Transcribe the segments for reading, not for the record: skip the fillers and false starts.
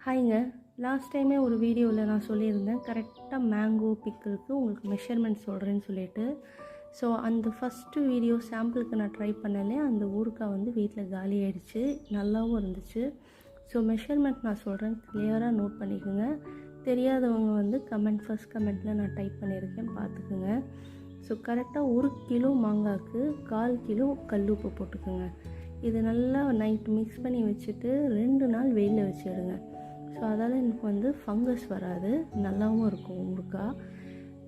ஹாய்ங்க. Last டைமே ஒரு வீடியோவில் நான் சொல்லியிருந்தேன் கரெக்டாக மேங்கோ பிக்கிளுக்கு உங்களுக்கு மெஷர்மெண்ட் சொல்கிறேன்னு சொல்லிட்டு. ஸோ அந்த ஃபஸ்ட்டு வீடியோ சாம்பிளுக்கு நான் ட்ரை பண்ணலே அந்த ஊறுகாய் வந்து வீட்டில் காலி ஆகிடுச்சு. நல்லாவும் இருந்துச்சு. ஸோ மெஷர்மெண்ட் நான் சொல்கிறேன், கிளியராக நோட் பண்ணிக்கோங்க. தெரியாதவங்க வந்து ஃபஸ்ட் கமெண்ட்டில் நான் டைப் பண்ணியிருக்கேன், பார்த்துக்குங்க. ஸோ கரெக்டாக 1 கிலோ மாங்காய்க்கு 1/4 கிலோ கல் உப்பு போட்டுக்கோங்க. இது நல்லா நைட் மிக்ஸ் பண்ணி வச்சுட்டு 2 நாள் வெயிலில் வச்சு எடுங்க. ஸோ அதால் எனக்கு வந்து ஃபங்கஸ் வராது, நல்லாவும் இருக்கும் ஊறுகாய்.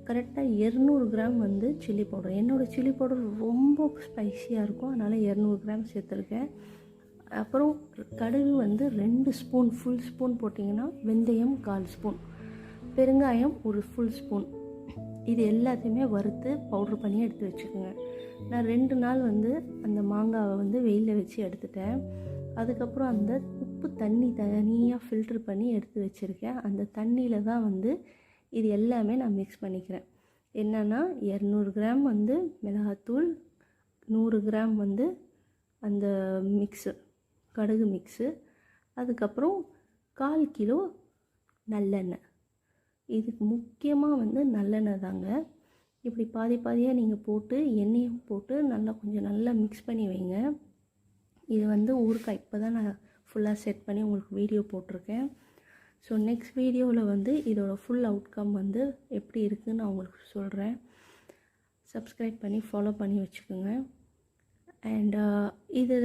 கரெக்டாக 200 கிராம் வந்து சில்லி பவுடர். என்னோடய சில்லி பவுடர் ரொம்ப ஸ்பைஸியாக இருக்கும், அதனால் 200 கிராம் சேர்த்துருக்கேன். அப்புறம் கடுகு வந்து 2 ஸ்பூன், ஃபுல் ஸ்பூன் போட்டிங்கன்னா, வெந்தயம் 1/4 ஸ்பூன், பெருங்காயம் 1 ஃபுல் ஸ்பூன். இது எல்லாத்தையுமே வறுத்து பவுட்ரு பண்ணி எடுத்து வச்சுக்கோங்க. நான் 2 நாள் வந்து அந்த மாங்காவை வந்து வெயிலில் வச்சு எடுத்துட்டேன். அதுக்கப்புறம் அந்த உப்பு தண்ணி தனியாக ஃபில்ட்ரு பண்ணி எடுத்து வச்சுருக்கேன். அந்த தண்ணியில் தான் வந்து இது எல்லாமே நான் மிக்ஸ் பண்ணிக்கிறேன். என்னென்னா 200 கிராம் வந்து மிளகாத்தூள், 100 கிராம் வந்து அந்த மிக்ஸு கடுகு மிக்ஸு, அதுக்கப்புறம் 1/4 கிலோ நல்லெண்ணெய். இதுக்கு முக்கியமாக வந்து நல்லெண்ணெய் தாங்க. இப்படி பாதி பாதியாக நீங்கள் போட்டு எண்ணெயும் போட்டு கொஞ்சம் நல்லா மிக்ஸ் பண்ணி வைங்க. இது வந்து ஊறுகாய் இப்போ தான் நான் ஃபுல்லாக செட் பண்ணி உங்களுக்கு வீடியோ போட்டிருக்கேன். ஸோ நெக்ஸ்ட் வீடியோவில் வந்து இதோட ஃபுல் அவுட்கம் வந்து எப்படி இருக்குதுன்னு நான் உங்களுக்கு சொல்கிறேன். சப்ஸ்கிரைப் பண்ணி ஃபாலோ பண்ணி வச்சுக்கோங்க. அண்ட் இது